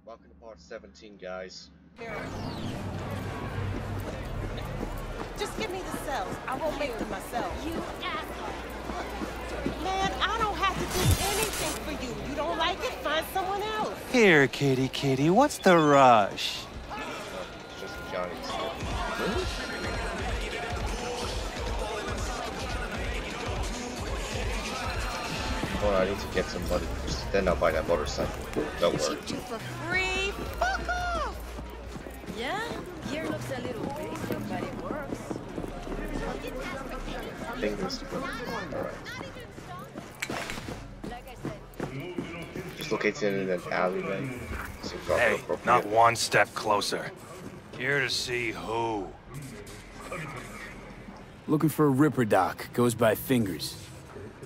Welcome to part 17, guys. Just give me the cells. I won't make them myself. You asshole! Man, I don't have to do anything for you. You don't like it? Find someone else. Here, kitty, what's the rush? It's just Johnny's stuff. Well, I need to get some money first. Then I'll buy that motorcycle. Don't worry. Ship you for free? Fuck off! Yeah? Gear looks a little basic, but it works. Fingers. Alright. Like I said, Just located in an alleyway. Seems rather Hey, appropriate. not one step closer. Here to see who? Looking for a Ripper Doc. Goes by Fingers.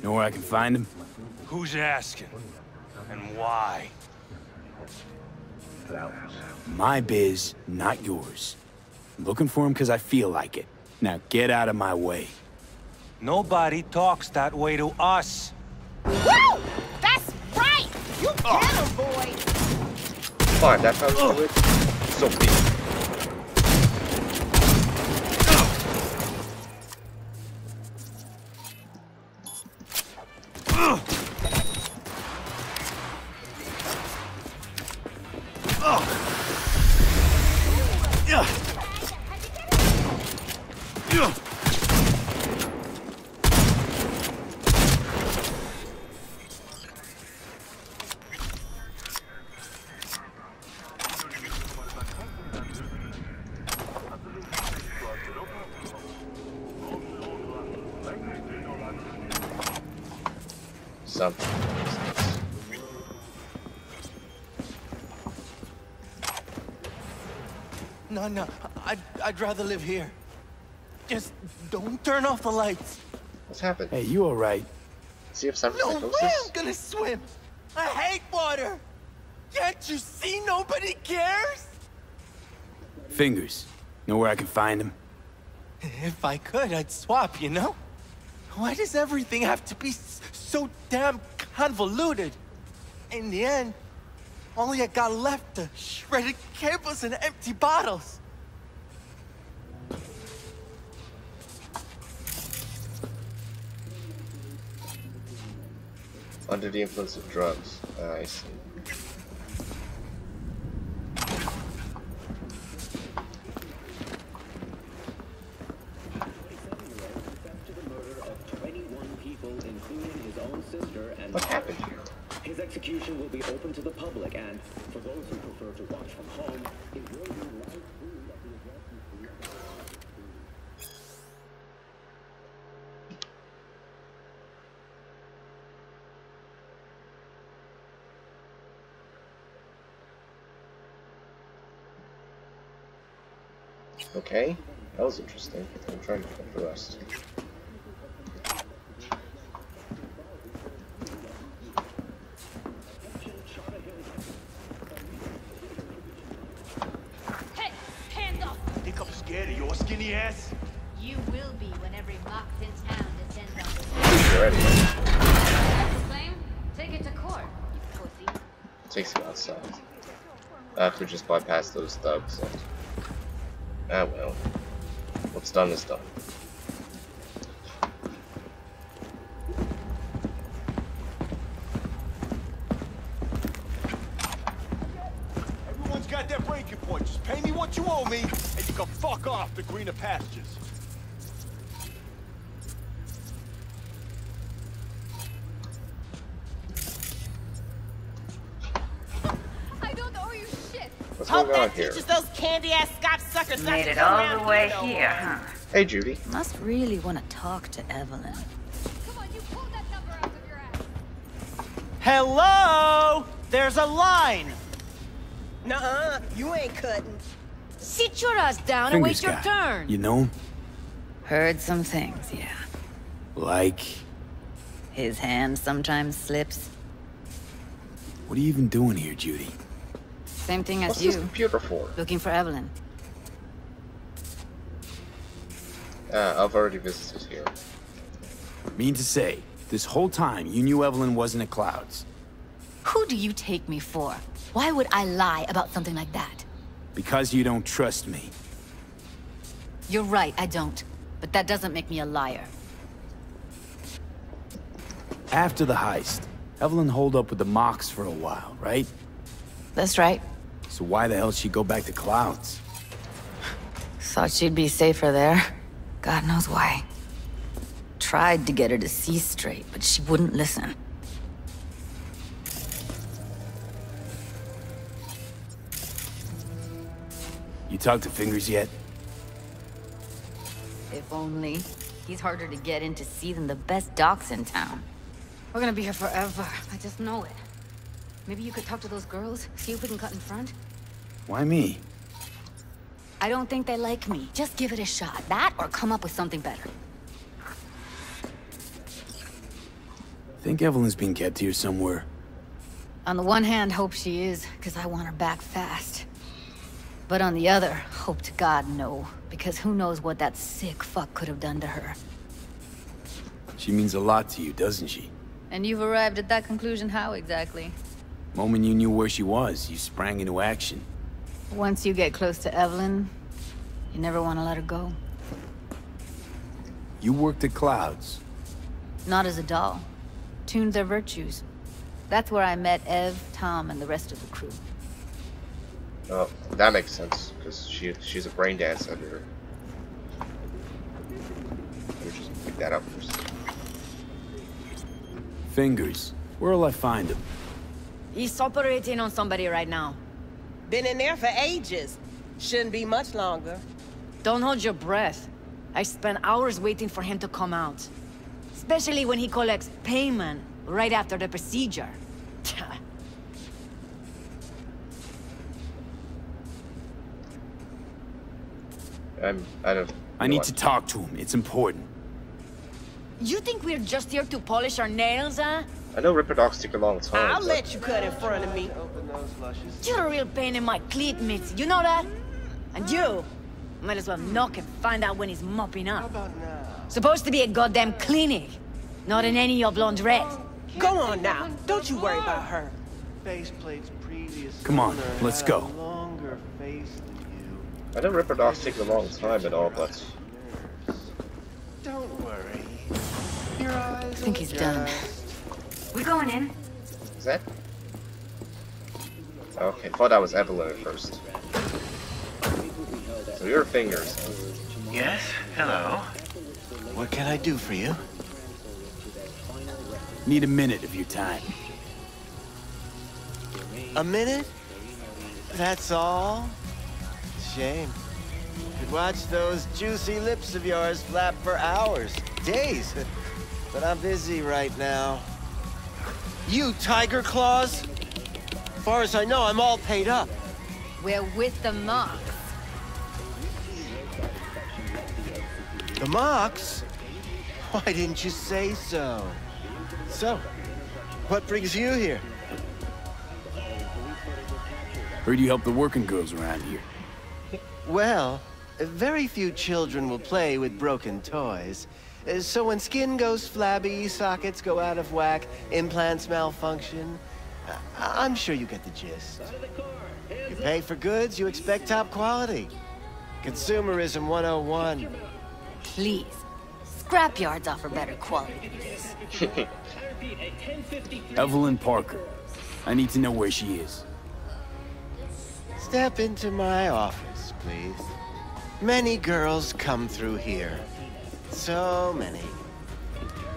Know where I can find him? Who's asking? And why? My biz, not yours. Looking for him because I feel like it. Now get out of my way. Nobody talks that way to us. Woo! That's right! You get him, boy! Fine, that's how you do it. So be it. Something. No, I'd rather live here. Just don't turn off the lights. What's happened? Hey, you alright? See if some No way psychosis? I'm gonna swim. I hate water. Can't you see nobody cares? Fingers. Know where I can find him? If I could, I'd swap, you know? Why does everything have to be so damn convoluted? In the end, all I got left are shredded cables and empty bottles. Under the influence of drugs. I see. What happened here? His execution will be open to the public, and for those who prefer to watch from home, it will be live streamed at the address. Okay, that was interesting. I'm trying to find the rest. hey, hands off! Think I'm scared of your skinny ass? You will be when every mox in town descends on this. You're ready. Claim? Take it to court, you pussy. Takes me outside. I have to just bypass those thugs. And... ah well. What's done is done. Everyone's got their breaking point. Just pay me what you owe me, and you can fuck off to greener pastures. I don't owe you shit! What's Hope going on that here? teaches those candy-ass Scotch suckers not Made to it come all around the way no here, more. huh? Hey, Judy. Must really want to talk to Evelyn. Come on, you pulled that number out of your ass! Hello? There's a line. Nuh-uh, you ain't cutting. Sit your ass down and Fingers wait your guy. turn! You know him? Heard some things, yeah. Like... His hand sometimes slips. What are you even doing here, Judy? Same thing as What's this you. computer for? Looking for Evelyn. I've already visited here. Mean to say, this whole time you knew Evelyn wasn't at Clouds. Who do you take me for? Why would I lie about something like that? Because you don't trust me. You're right, I don't. But that doesn't make me a liar. After the heist, Evelyn holed up with the Mox for a while, right? That's right. So why the hell she'd go back to Clouds? Thought she'd be safer there. God knows why. Tried to get her to see straight, but she wouldn't listen. You talked to Fingers yet? If only. He's harder to get in to see than the best docs in town. We're gonna be here forever. I just know it. Maybe you could talk to those girls, see if we can cut in front? Why me? I don't think they like me. Just give it a shot. That or come up with something better. Think Evelyn's being kept here somewhere. On the one hand, hope she is, because I want her back fast. But on the other, hope to God no, because who knows what that sick fuck could have done to her. She means a lot to you, doesn't she? And you've arrived at that conclusion how exactly? Moment you knew where she was, you sprang into action. Once you get close to Evelyn, you never want to let her go. You worked at Clouds. Not as a doll. Tuned their virtues. That's where I met Ev, Tom, and the rest of the crew. Oh, that makes sense, because she's a brain dance editor. Let me just pick that up first. Fingers. Where'll I find him? He's operating on somebody right now. Been in there for ages. Shouldn't be much longer. Don't hold your breath. I spent hours waiting for him to come out. Especially when he collects payment right after the procedure. I need to talk to him. It's important. You think we're just here to polish our nails, huh? I know Ripper Dogs take a long time. I'll let you cut in front of me. You're a real pain in my cleat, Mitzi. You know that? And you might as well knock and find out when he's mopping up. Supposed to be a goddamn clinic, not in any of laundrette. Go on now. Don't you worry about her. Come on, let's go. I know Ripper Dogs take a long time and all, but... Don't worry. I think he's done. We going in? Is that? Okay, I thought that was Evelyn at first. So your Fingers. Yes? Hello? What can I do for you? Need a minute of your time. A minute? That's all? Shame. Could watch those juicy lips of yours flap for hours, days. But I'm busy right now. You Tiger Claws? Far as I know, I'm all paid up. We're with the Mox. The Mox? Why didn't you say so? So, what brings you here? Heard you help the working girls around here. Well, very few children will play with broken toys. So when skin goes flabby, sockets go out of whack, implants malfunction, I'm sure you get the gist. You pay for goods, you expect top quality. Consumerism 101. Please. Scrapyards offer better quality than this. Evelyn Parker. I need to know where she is. Step into my office, please. Many girls come through here. So many.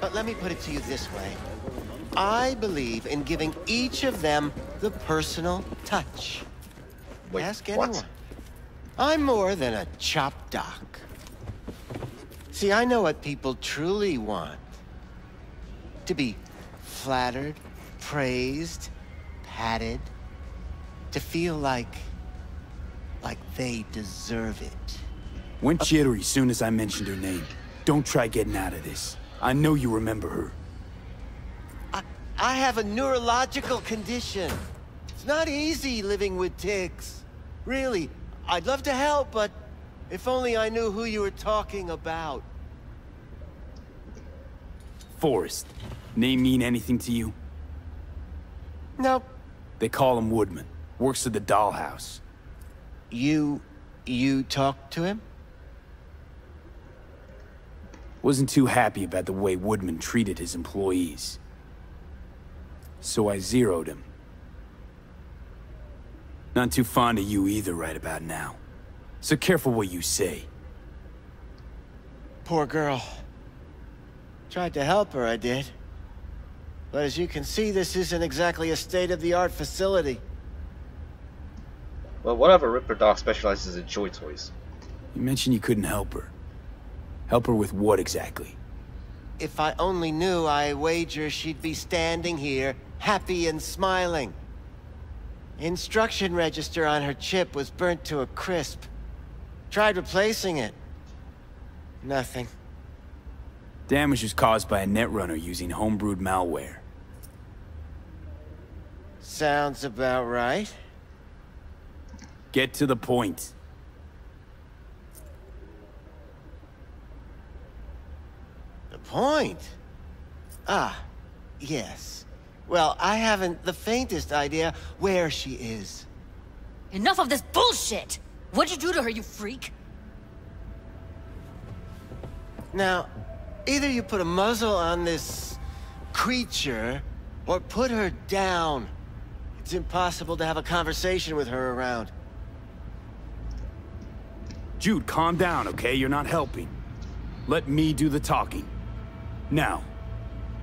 But let me put it to you this way. I believe in giving each of them the personal touch. Wait, ask what? anyone. I'm more than a chop doc. See, I know what people truly want. To be flattered, praised, patted. To feel like they deserve it. Went jittery soon as I mentioned her name. Don't try getting out of this. I know you remember her. I have a neurological condition. It's not easy living with tics. Really, I'd love to help, but if only I knew who you were talking about. Forrest. Name mean anything to you? Nope. They call him Woodman. Works at the dollhouse. You talked to him? Wasn't too happy about the way Woodman treated his employees. So I zeroed him. Not too fond of you either right about now. So careful what you say. Poor girl. Tried to help her, I did. But as you can see, this isn't exactly a state-of-the-art facility. Well, whatever Ripper Dog specializes in joy toys. You mentioned you couldn't help her. Help her with what exactly? If I only knew, I wager she'd be standing here, happy and smiling. Instruction register on her chip was burnt to a crisp. Tried replacing it. Nothing. Damage was caused by a netrunner using homebrewed malware. Sounds about right. Get to the point. The point? Ah, yes. Well, I haven't the faintest idea where she is. Enough of this bullshit! What'd you do to her, you freak? Now, either you put a muzzle on this creature, or put her down. It's impossible to have a conversation with her around. Jude, calm down, okay? You're not helping. Let me do the talking. Now,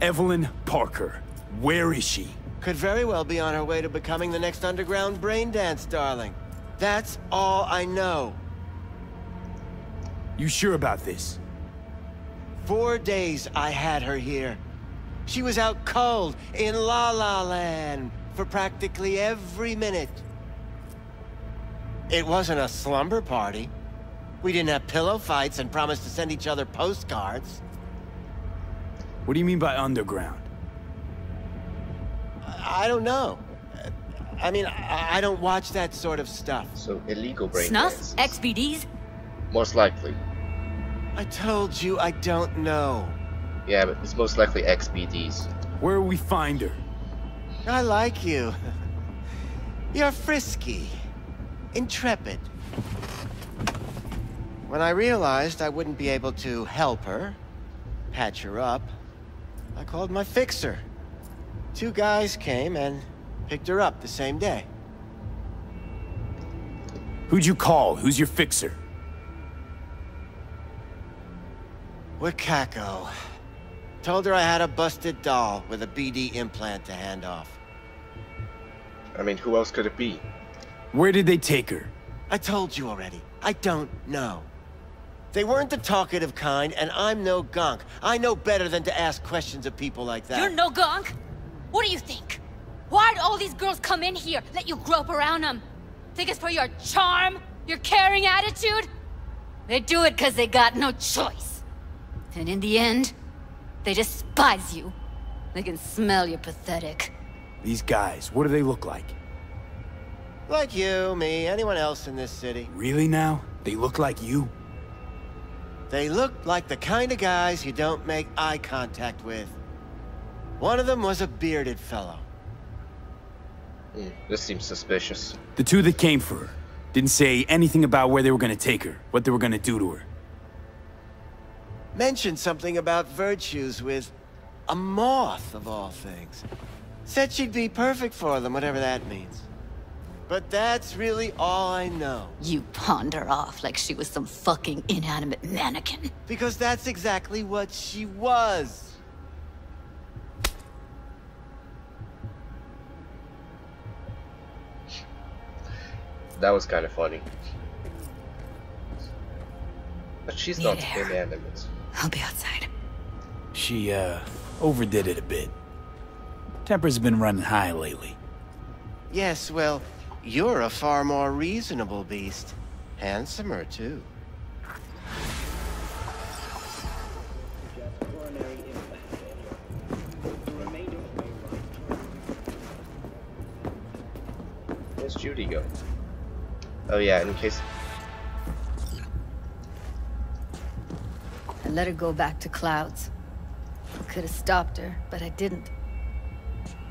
Evelyn Parker, where is she? Could very well be on her way to becoming the next underground braindance darling. That's all I know. You sure about this? 4 days I had her here. She was out cold in La La Land for practically every minute. It wasn't a slumber party. We didn't have pillow fights and promised to send each other postcards. What do you mean by underground? I don't know. I mean, I don't watch that sort of stuff. So illegal brain Snuff? dances. XBDs? Most likely. I told you I don't know. Yeah, but it's most likely XBDs. Where will we find her? I like you. You're frisky. Intrepid. When I realized I wouldn't be able to help her, patch her up, I called my fixer. 2 guys came and picked her up the same day. Who'd you call? Who's your fixer? Wakako. Told her I had a busted doll with a BD implant to hand off. I mean, who else could it be? Where did they take her? I told you already. I don't know. They weren't the talkative kind, and I'm no gonk. I know better than to ask questions of people like that. You're no gonk? What do you think? Why'd all these girls come in here, let you grope around them? Think it's for your charm? Your caring attitude? They do it because they got no choice. And in the end, they despise you. They can smell you're pathetic. These guys, what do they look like? Like you, me, anyone else in this city. Really now? They look like you? They look like the kind of guys you don't make eye contact with. One of them was a bearded fellow. This seems suspicious. The 2 that came for her didn't say anything about where they were gonna take her, what they were gonna do to her. Mentioned something about virtues with a moth, of all things. Said she'd be perfect for them, whatever that means. But that's really all I know. You pawned her off like she was some fucking inanimate mannequin. Because that's exactly what she was. That was kind of funny. But she's Need not air. inanimate. I'll be outside. She, overdid it a bit. Temper's been running high lately. Yes, well, you're a far more reasonable beast. Handsomer, too. Just coronary implant failure. The remainder may run. Where's Judy go? Oh yeah, in case... I let her go back to Clouds. I could have stopped her, but I didn't.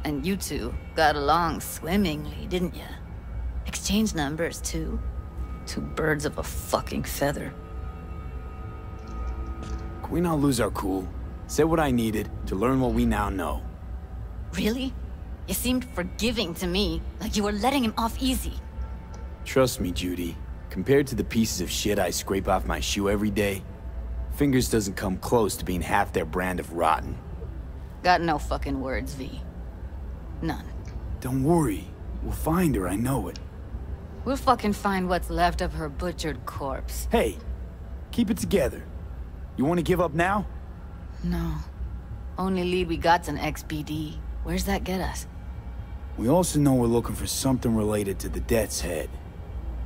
And you two got along swimmingly, didn't ya? Exchanged numbers, too. Two birds of a fucking feather. Can we not lose our cool? Said what I needed to learn what we now know. Really? You seemed forgiving to me, like you were letting him off easy. Trust me, Judy. Compared to the pieces of shit I scrape off my shoe every day, Fingers doesn't come close to being half their brand of rotten. Got no fucking words, V. None. Don't worry. We'll find her, I know it. We'll fucking find what's left of her butchered corpse. Hey, keep it together. You want to give up now? No. Only lead we got's an XBD. Where's that get us? We also know we're looking for something related to the Death's Head.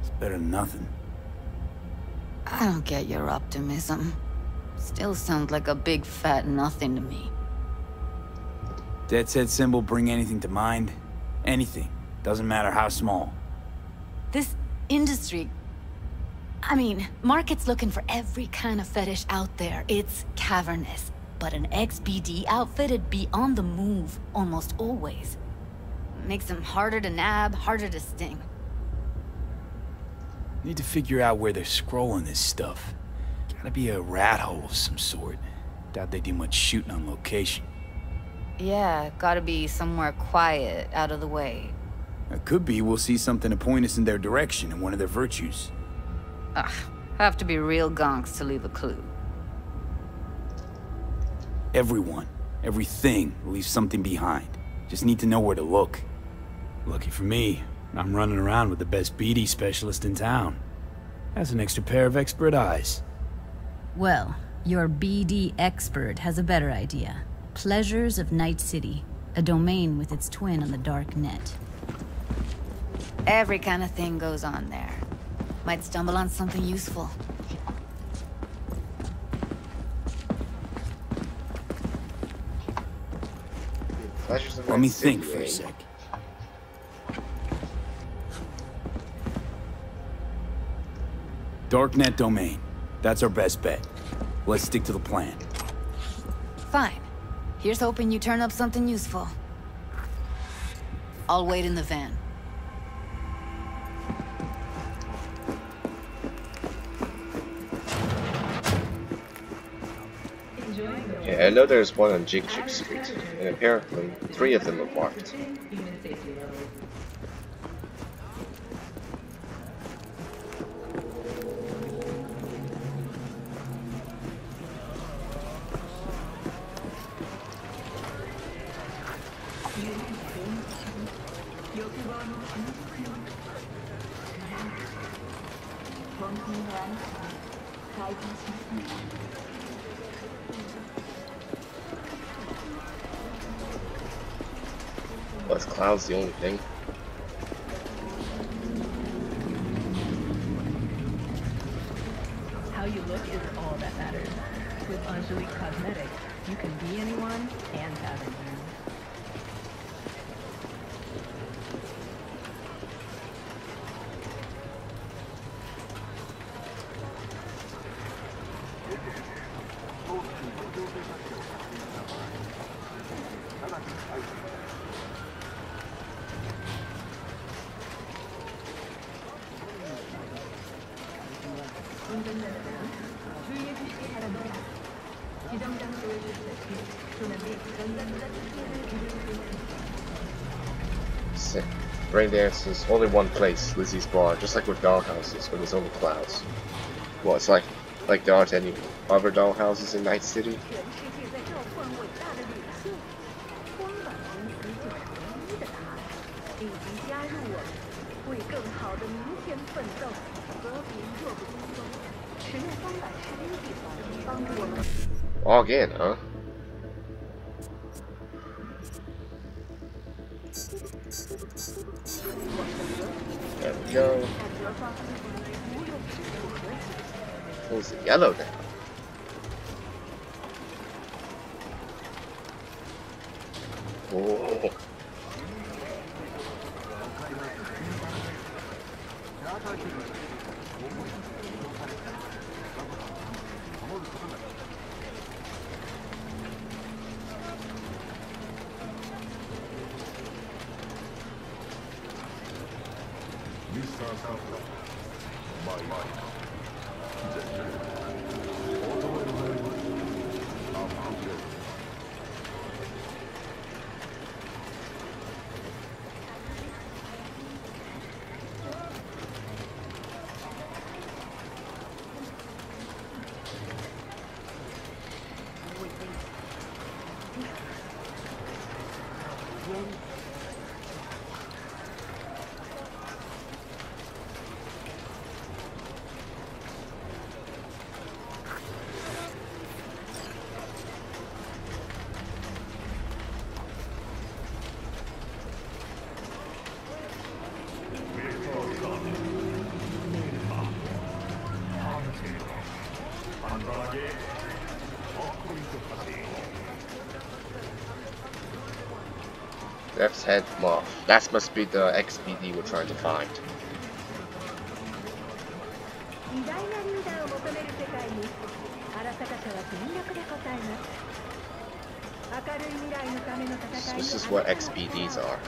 It's better than nothing. I don't get your optimism. Still sounds like a big fat nothing to me. Death's Head symbol bring anything to mind? Anything. Doesn't matter how small. This industry... I mean, market's looking for every kind of fetish out there. It's cavernous. But an XBD outfit'd be on the move, almost always. Makes them harder to nab, harder to sting. Need to figure out where they're scrolling this stuff. Gotta be a rat hole of some sort. Doubt they do much shooting on location. Yeah, gotta be somewhere quiet, out of the way. It could be we'll see something to point us in their direction in one of their virtues. Ugh, have to be real gonks to leave a clue. Everyone, everything leaves something behind. Just need to know where to look. Lucky for me, I'm running around with the best BD specialist in town. Has an extra pair of expert eyes. Well, your BD expert has a better idea. Pleasures of Night City, a domain with its twin on the dark net. Every kind of thing goes on there. Might stumble on something useful. Let me think for a sec. Darknet domain. That's our best bet. Let's stick to the plan. Fine. Here's hoping you turn up something useful. I'll wait in the van. Yeah, I know there's one on Jig Jig Street, and apparently 3 of them are marked. Was clouds the only thing? How you look is all that matters. With Angelique Cosmetics, you can be anyone and have anyone. Sick. Raindance is only one place, Lizzie's bar, just like with dollhouses, but there's only clouds. Well, it's like there aren't any other dollhouses in Night City. Log in, huh? There we go. Who's the yellow now? Oh. Death's Head Moth. That must be the XBD we're trying to find. So this is what XBDs are.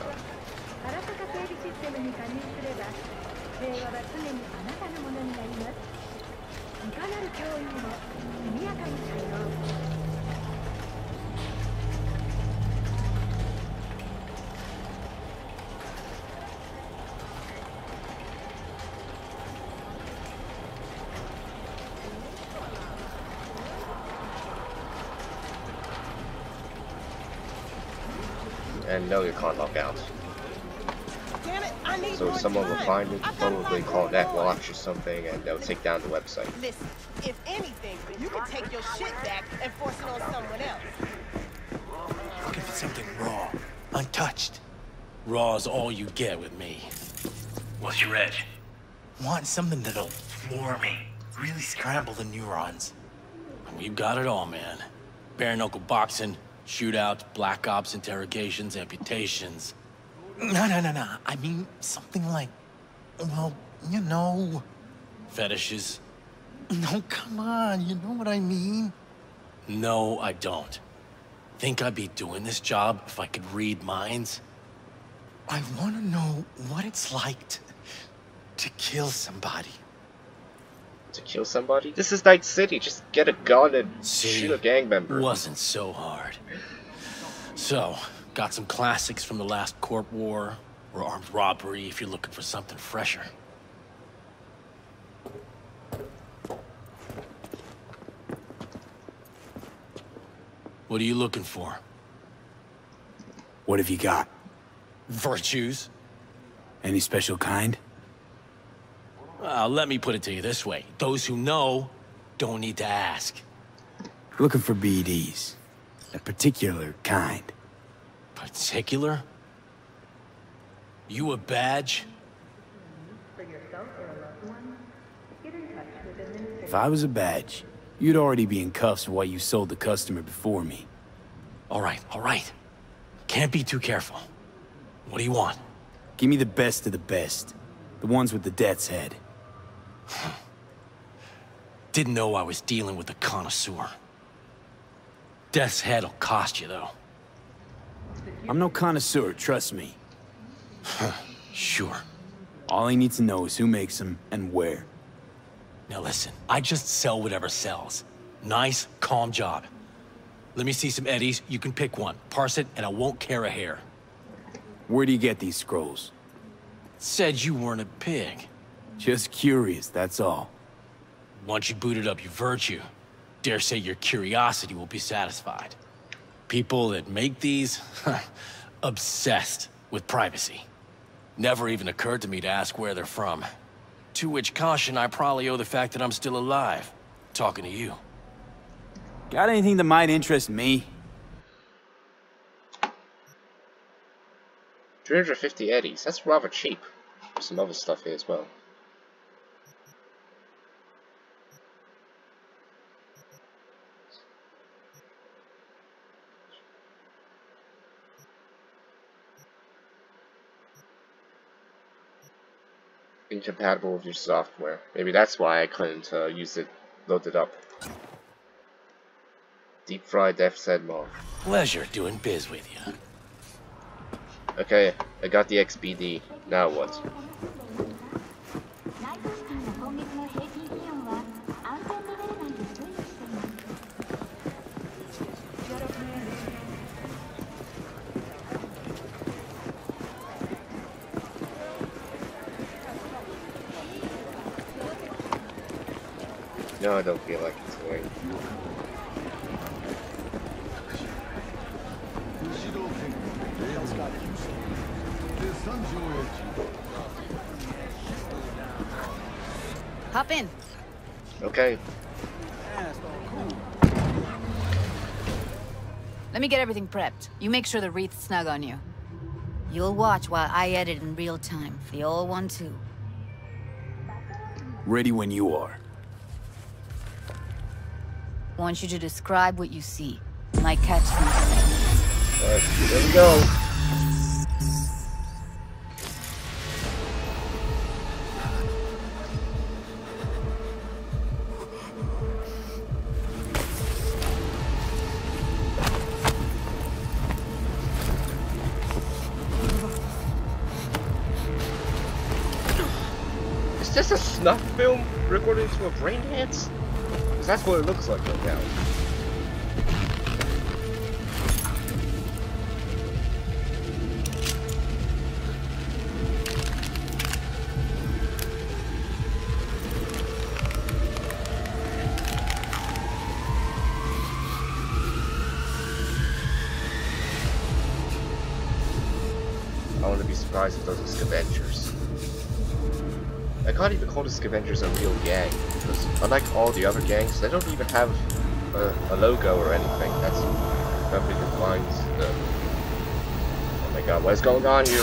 And no, you can't log out. Damn it, I need So more someone will time. find it, I've got probably like call that more. watch or something, and they'll take down the website. Listen, if anything, you can take your shit back and force it on someone else. Looking for something raw, untouched. Raw's all you get with me. What's your edge? Want something that'll floor me, really scramble the neurons. We've got it all, man. Bare knuckle boxing, shootouts, black ops interrogations, amputations. No. I mean, something like, well, you know. Fetishes. No, come on, you know what I mean? No, I don't. Think I'd be doing this job if I could read minds? I want to know what it's like to kill somebody. To kill somebody? This is Night City. Just get a gun and See, shoot a gang member. Wasn't so hard. So, got some classics from the last Corp War, or armed robbery if you're looking for something fresher. What are you looking for? What have you got? Virtues? Any special kind? Let me put it to you this way. Those who know don't need to ask. Looking for BDs. A particular kind. Particular? You a badge? If I was a badge, you'd already be in cuffs for what you sold the customer before me. All right. Can't be too careful. What do you want? Give me the best of the best. The ones with the Death's Head. Didn't know I was dealing with a connoisseur. Death's Head'll cost you, though. I'm no connoisseur, trust me. Sure. All I need to know is who makes them and where. Now listen, I just sell whatever sells. Nice, calm job. Let me see some eddies, you can pick one. Parse it, and I won't care a hair. Where do you get these scrolls? Said you weren't a pig. Just curious, that's all. Once you booted up your virtue, dare say your curiosity will be satisfied. People that make these, obsessed with privacy. Never even occurred to me to ask where they're from. To which caution I probably owe the fact that I'm still alive, talking to you. Got anything that might interest me? 350 eddies. That's rather cheap. There's some other stuff here as well. Incompatible with your software. Maybe that's why I couldn't use it, load it up. Deep fried Death's Head Moth. Pleasure doing biz with you. Okay, I got the XBD. Now what? No, I don't feel like it's going. Hop in. Okay. Let me get everything prepped. You make sure the wreath's snug on you. You'll watch while I edit in real time. The old one, too. Ready when you are. Want you to describe what you see. Might catch something. Alright, here we go. Is this a snuff film recorded into a brain dance? Because that's what it looks like right now. I wouldn't be surprised if those are scavengers. I can't even call the scavengers a real gang, because unlike all the other gangs, they don't even have a logo or anything. That's nobody defines the. Oh my god, what is going on here?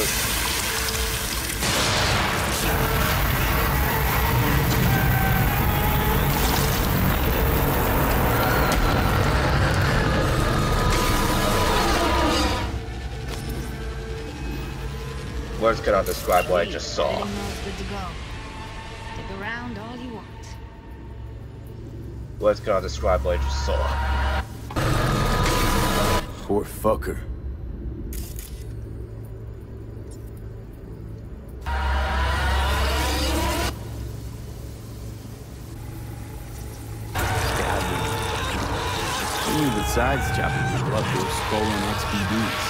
Words cannot describe what I just saw. Good to go. Stick around all you want. Words cannot describe what I just saw. Poor fucker. Besides chopping people up, those stolen XBDs.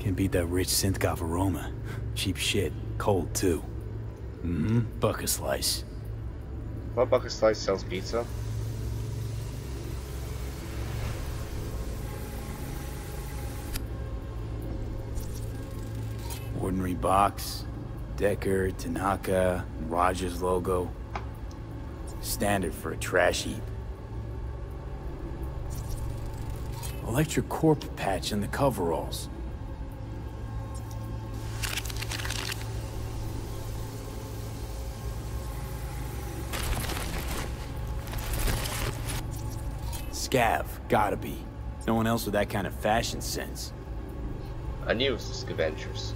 Can't beat that rich synth-goth aroma. Cheap shit. Cold, too. Mm-hmm. Bucket slice. What Bucket Slice sells pizza? Ordinary box. Decker, Tanaka, Rogers logo. Standard for a trash heap. Electric Corp patch in the coveralls. Scav, gotta be. No one else with that kind of fashion sense. I knew it was the scavengers.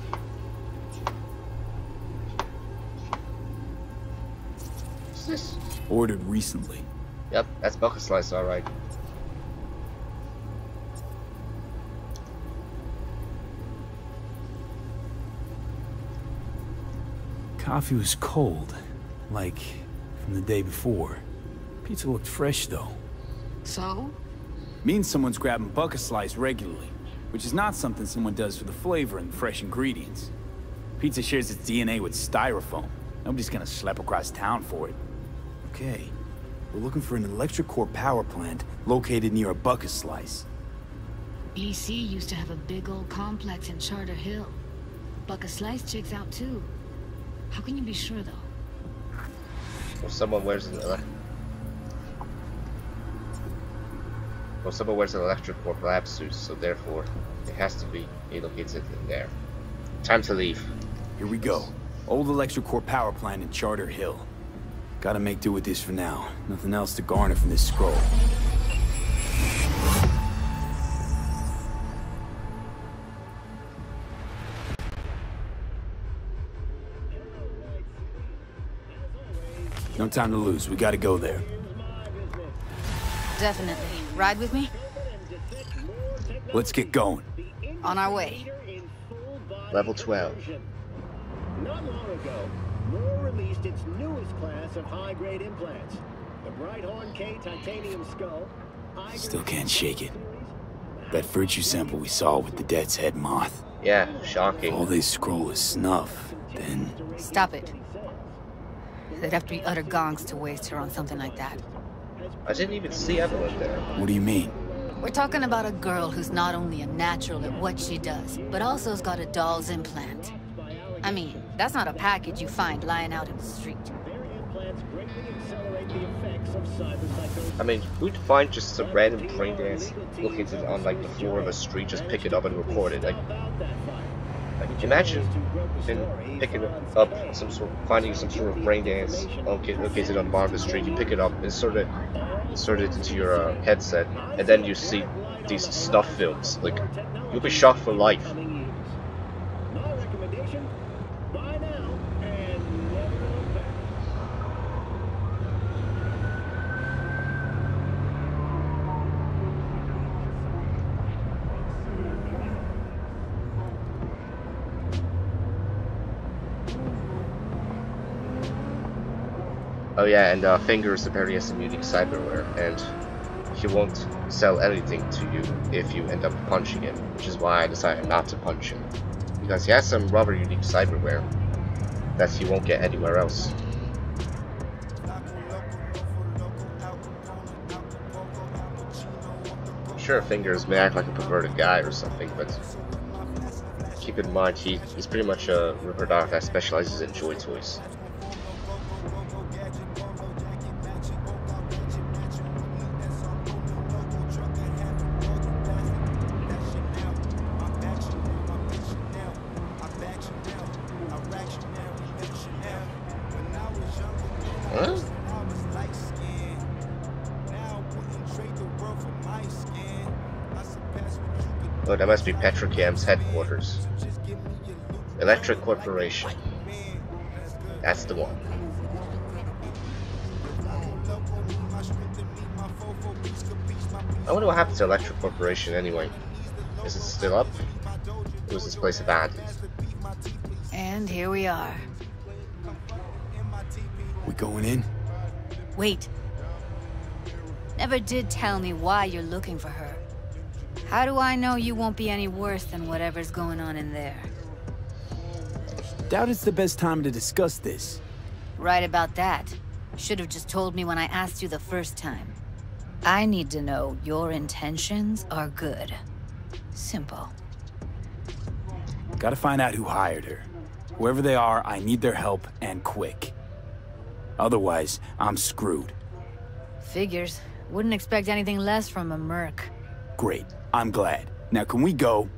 What's this? Ordered recently. Yep, that's Bucket Slice, alright. Coffee was cold, like from the day before. Pizza looked fresh, though. So? Means someone's grabbing Bucket Slice regularly, which is not something someone does for the flavor and fresh ingredients. Pizza shares its DNA with styrofoam. Nobody's gonna schlep across town for it. Okay, we're looking for an electric core power plant located near a Bucket Slice. EC used to have a big old complex in Charter Hill. Bucket Slice checks out too. How can you be sure, though? Or someone wears an electric core lab suit, so therefore it has to be located in there. Time to leave. Here we go. Old electric core power plant in Charter Hill. Gotta make do with this for now. Nothing else to garner from this scroll. No time to lose. We gotta go there. Definitely. Ride with me? Let's get going. On our way. Level 12. Not long ago, Moore released its newest class of high-grade implants. The Brighthorn K titanium skull. Still can't shake it. That virtue sample we saw with the Death's Head moth. Yeah, If shocking. all they scroll is snuff, then... Stop it. They'd have to be utter gongs to waste her on something like that. I didn't even see Evelyn there. What do you mean? We're talking about a girl who's not only a natural at what she does, but also has got a doll's implant. I mean, that's not a package you find lying out in the street. I mean, who'd find just some random brain dance located on like the floor of a street, just pick it up and record it? Like imagine picking up finding some sort of brain dance located on the bottom of the street. You pick it up, insert it into your headset, and then you see these snuff films. Like, you'll be shocked for life. Oh yeah, and Fingers apparently has some unique cyberware, and he won't sell anything to you if you end up punching him, which is why I decided not to punch him. Because he has some rather unique cyberware that he won't get anywhere else. Sure, Fingers may act like a perverted guy or something, but keep in mind he's pretty much a ripper dog that specializes in joy toys. Huh? Oh, that must be Petrocham's headquarters. Electric Corporation. That's the one. I wonder what happened to Electric Corporation anyway. Is it still up? Or was this place abandoned? And here we are. We going in? Wait. Never did tell me why you're looking for her. How do I know you won't be any worse than whatever's going on in there? Doubt it's the best time to discuss this. Right about that. Should have just told me when I asked you the first time. I need to know your intentions are good. Simple. Gotta find out who hired her. Whoever they are, I need their help, and quick. Otherwise, I'm screwed. Figures. Wouldn't expect anything less from a merc. Great. I'm glad. Now can we go?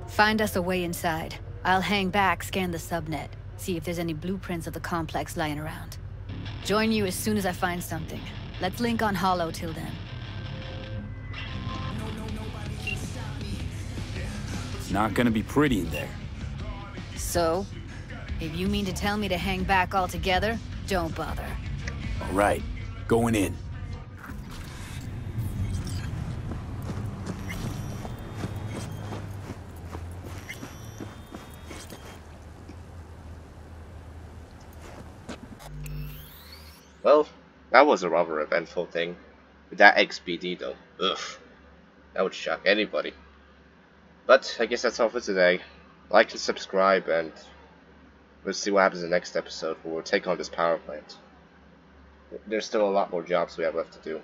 Find us a way inside. I'll hang back, scan the subnet, see if there's any blueprints of the complex lying around. Join you as soon as I find something. Let's link on Hollow till then. It's not gonna be pretty in there. So? If you mean to tell me to hang back altogether, don't bother. All right. Going in. Well, that was a rather eventful thing. With that XBD though. Ugh. That would shock anybody. But I guess that's all for today. Like and subscribe, and let's see what happens in the next episode where we'll take on this power plant. There's still a lot more jobs we have left to do.